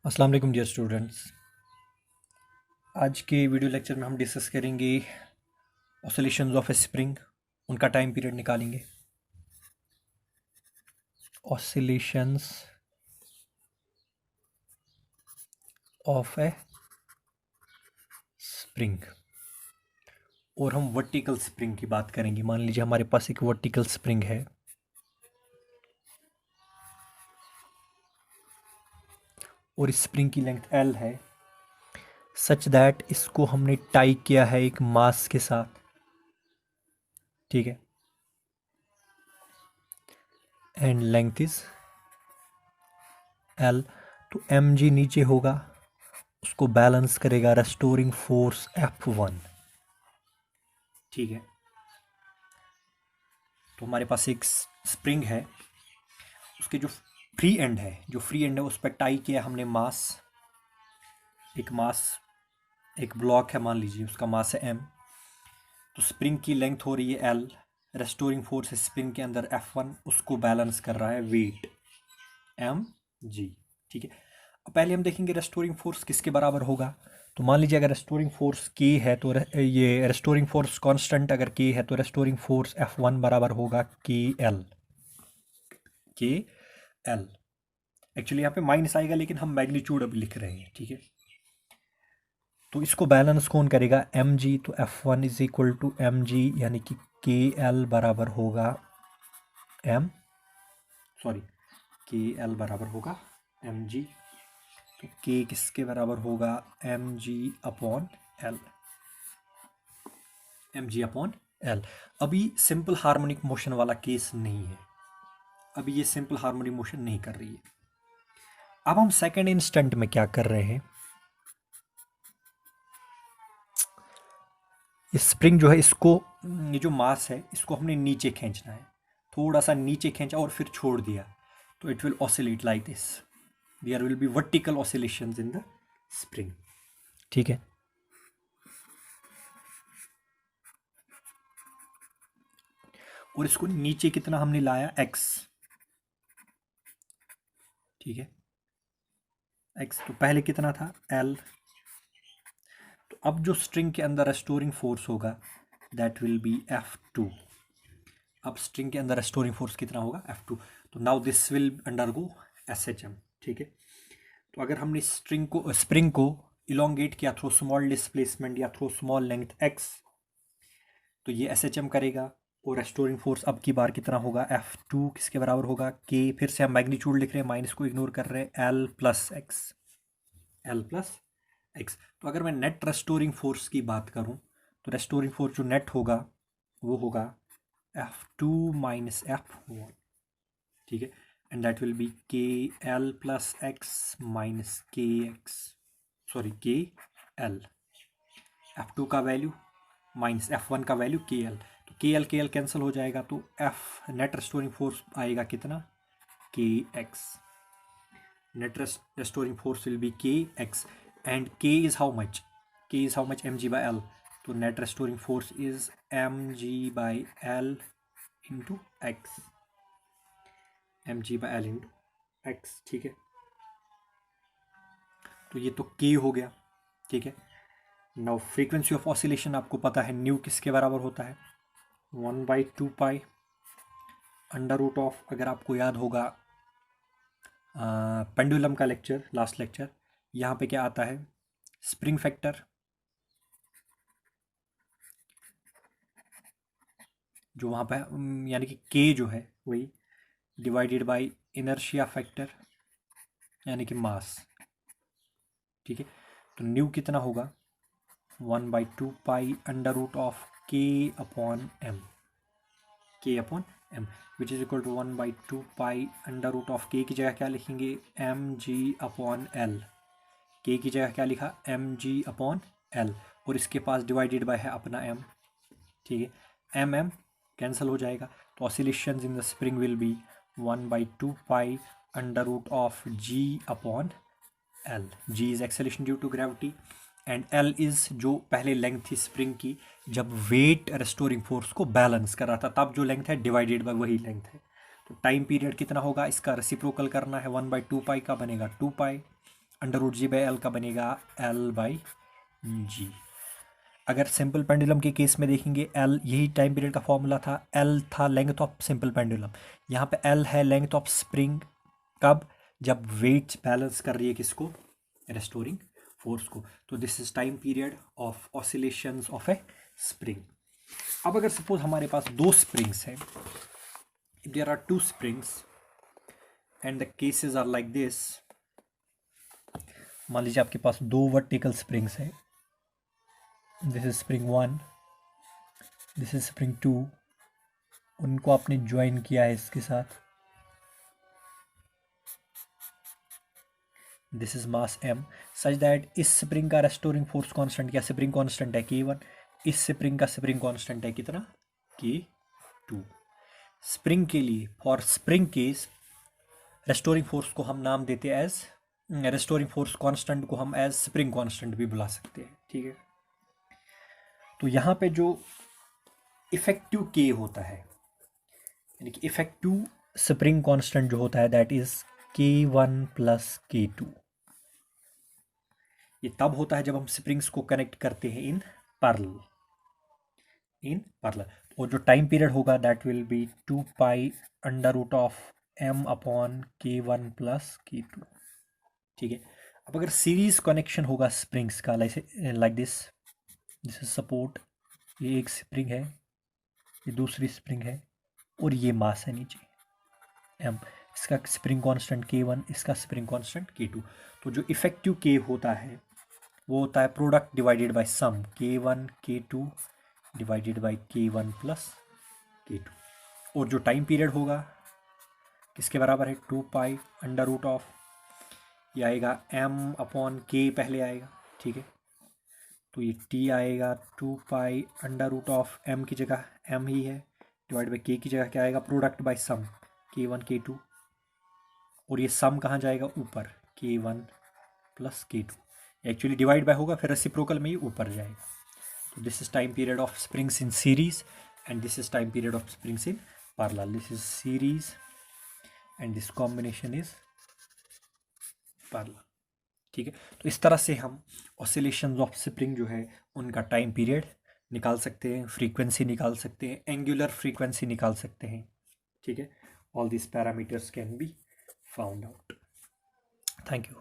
अस्सलाम वालेकुम dear students. आज के वीडियो लेक्चर में हम डिस्कस करेंगे ऑसिलेशंस ऑफ ए स्प्रिंग। उनका टाइम पीरियड निकालेंगे। ऑसिलेशंस ऑफ ए स्प्रिंग और हम वर्टिकल स्प्रिंग की बात करेंगे। मान लीजिए हमारे पास एक वर्टिकल स्प्रिंग है और इस स्प्रिंग की लेंथ L है, सच दैट इसको हमने टाई किया है एक मास के साथ। ठीक है, एंड लेंथ इज L। तो mg नीचे होगा, उसको बैलेंस करेगा रेस्टोरिंग फोर्स F1। ठीक है, तो हमारे पास एक स्प्रिंग है, उसके जो फ्री एंड है उस पर टाई किया हमने मास। एक ब्लॉक है, मान लीजिए उसका मास है m। तो स्प्रिंग की लेंथ हो रही है L, रेस्टोरिंग फोर्स स्प्रिंग के अंदर F1, उसको बैलेंस कर रहा है वेट mg। ठीक है, अब पहले हम देखेंगे रेस्टोरिंग फोर्स किसके बराबर होगा। तो मान लीजिए अगर रेस्टोरिंग फोर्स K है तो ये रेस्टोरिंग फोर्स कांस्टेंट अगर K है तो रेस्टोरिंग फोर्स F1 बराबर होगा KL। एक्चुअली यहाँ पे माइनस आएगा लेकिन हम मैग्नीट्यूड अभी लिख रहे हैं। ठीक है, तो इसको बैलेंस कौन करेगा, mg। तो F1 is equal to mg, यानी कि KL बराबर होगा KL बराबर होगा mg। तो K किसके बराबर होगा, mg अपॉन L। अभी सिंपल हार्मोनिक मोशन वाला केस नहीं है, अभी ये सिंपल हार्मोनिक मोशन नहीं कर रही है। अब हम सेकेंड इंस्टेंट में क्या कर रहे हैं, ये स्प्रिंग जो है इसको, ये जो मास है इसको हमने नीचे खींचना है, थोड़ा सा नीचे खींचा और फिर छोड़ दिया, तो it will oscillate like this. There will be vertical oscillations in the spring. ठीक है, और इसको नीचे कितना हमने लाया, x। ठीक है, x तो पहले कितना था, L। तो अब जो स्ट्रिंग के अंदर रेस्टोरिंग फोर्स होगा दैट विल बी F2। अब स्ट्रिंग के अंदर रेस्टोरिंग फोर्स कितना होगा, F2। तो now this will undergo SHM। ठीक है, तो अगर हमने स्प्रिंग को इलोंगेट किया थ्रू स्मॉल डिस्प्लेसमेंट या थ्रू स्मॉल लेंथ x, तो ये SHM करेगा। और रेस्टोरिंग फोर्स अब की बार कितना होगा, F2 किसके बराबर होगा, K। फिर से हम मैग्नीट्यूड लिख रहे हैं, माइनस को इग्नोर कर रहे हैं, L प्लस एक्स। तो अगर मैं नेट रेस्टोरिंग फोर्स की बात करूं तो रेस्टोरिंग फोर्स जो नेट होगा वो होगा F2 माइनस F1। ठीक है, and that will be KL plus x minus KL। F2 का वैल्यू माइनस F1 का वैल्यू KL। तो KL कैंसिल हो जाएगा, तो F नेट रेस्टोरिंग फोर्स आएगा कितना, KX। Net restoring force will be kx, and k is how much, mg by L। तो net restoring force is mg by L into x, x। ठीक है, तो ये तो k हो गया। ठीक है, नाउ फ्रीक्वेंसी ऑफ ऑसिलेशन आपको पता है, न्यू किसके बराबर होता है, 1/2 पाई अंडर रूट ऑफ, अगर आपको याद होगा पेंडुलम का लेक्चर, लास्ट लेक्चर, यहाँ पे क्या आता है, स्प्रिंग फैक्टर जो वहाँ पे यानी कि के जो है वही डिवाइडेड बाय इनर्शिया फैक्टर यानी कि मास। ठीक है, तो न्यू कितना होगा, 1/2 pi under root of k upon m which is equal to 1/2 pi under root of K की जगह क्या लिखेंगे, mg/L। के की जगह क्या लिखा, mg/L, और इसके पास डिवाइडेड बाय है अपना m। ठीक है, m कैंसिल हो जाएगा, तो oscillations in the spring will be 1/2 pi under root of g/L। g is acceleration due to gravity and L is जो पहले लेंथ थी स्प्रिंग की, जब वेट रेस्टोरिंग फोर्स को बैलेंस कर रहा था तब जो लेंथ है डिवाइडेड बाय वही लेंथ है। तो टाइम पीरियड कितना होगा, इसका रेसिप्रोकल करना है, 1/2 पाई का बनेगा 2 पाई, √g/L का बनेगा L/g। अगर सिंपल पेंडुलम के केस में देखेंगे L यही टाइम पीरियड का फॉर्मूला था, L था लेंथ ऑफ सिंपल पेंडुलम, यहाँ पे L है लेंथ ऑफ स्प्रिंग। कब? जब वेट बैलेंस कर रही है किसको? रेस्टोरिंग फोर्स को। तो this is time period of oscillations of a spring. अब अगर सपोज हमारे पास दो स्प्रिंग्स हैं, if there are two springs and the cases are like this, मान लीजिए आपके पास दो वर्टिकल स्प्रिंग्स हैं, this is spring 1, this is spring 2, उनको आपने ज्वाइन किया है इसके साथ, this is mass m such that इस स्प्रिंग का रेस्टोरिंग फोर्स कांस्टेंट क्या? स्प्रिंग कांस्टेंट है K1, इस स्प्रिंग का स्प्रिंग कांस्टेंट है कितना? K2। स्प्रिंग के लिए, for spring case, restoring force को हम नाम देते हैं एज, रेस्टोरिंग फोर्स कांस्टेंट को हम एज स्प्रिंग कांस्टेंट भी बुला सकते हैं, ठीक है। तो यहाँ पे जो इफेक्टिव K होता है, यानी कि इफेक्टिव स्प्रिंग कांस्टेंट जो होता है, that is K1 plus K2। ये तब होता है जब हम स्प्रिंग्स को कनेक्ट करते हैं इन पैरेलल, और जो टाइम पीरियड होगा that will be 2π√m/K1 plus K2, ठीक है। अब अगर सीरीज कनेक्शन होगा स्प्रिंग्स का, लाइक दिस इज सपोर्ट, ये एक स्प्रिंग है, ये दूसरी स्प्रिंग है, और ये मास है नीचे m, इसका स्प्रिंग कांस्टेंट K1, इसका स्प्रिंग कांस्टेंट K2। तो जो इफेक्टिव K होता है वो होता है product divided by sum, K1 K2 divided by K1 plus K2। और जो टाइम पीरियड होगा किसके बराबर है? 2π√, ये आएगा m/K पहले आएगा, ठीक है। तो ये T आएगा 2π√m की जगह m ही है, डिवाइड बाई K की जगह क्या आएगा? Product bye sum K1 K2, और ये सम कहाँ जाएगा? ऊपर, K1 plus K2। Actually divide by होगा, फिर रेसिप्रोकल में ही ऊपर जाएगा। तो this is time period of springs in series and this is time period of springs in parallel. This is series and this combination is parallel, ठीक है। तो इस तरह से हम ऑसिलेशंस ऑफ स्प्रिंग जो है उनका टाइम पीरियड निकाल सकते हैं, फ्रीक्वेंसी निकाल सकते हैं, एंगुलर फ्रीक्वेंसी निकाल सकते हैं, ठीक है। All this parameters can be found out. Thank you.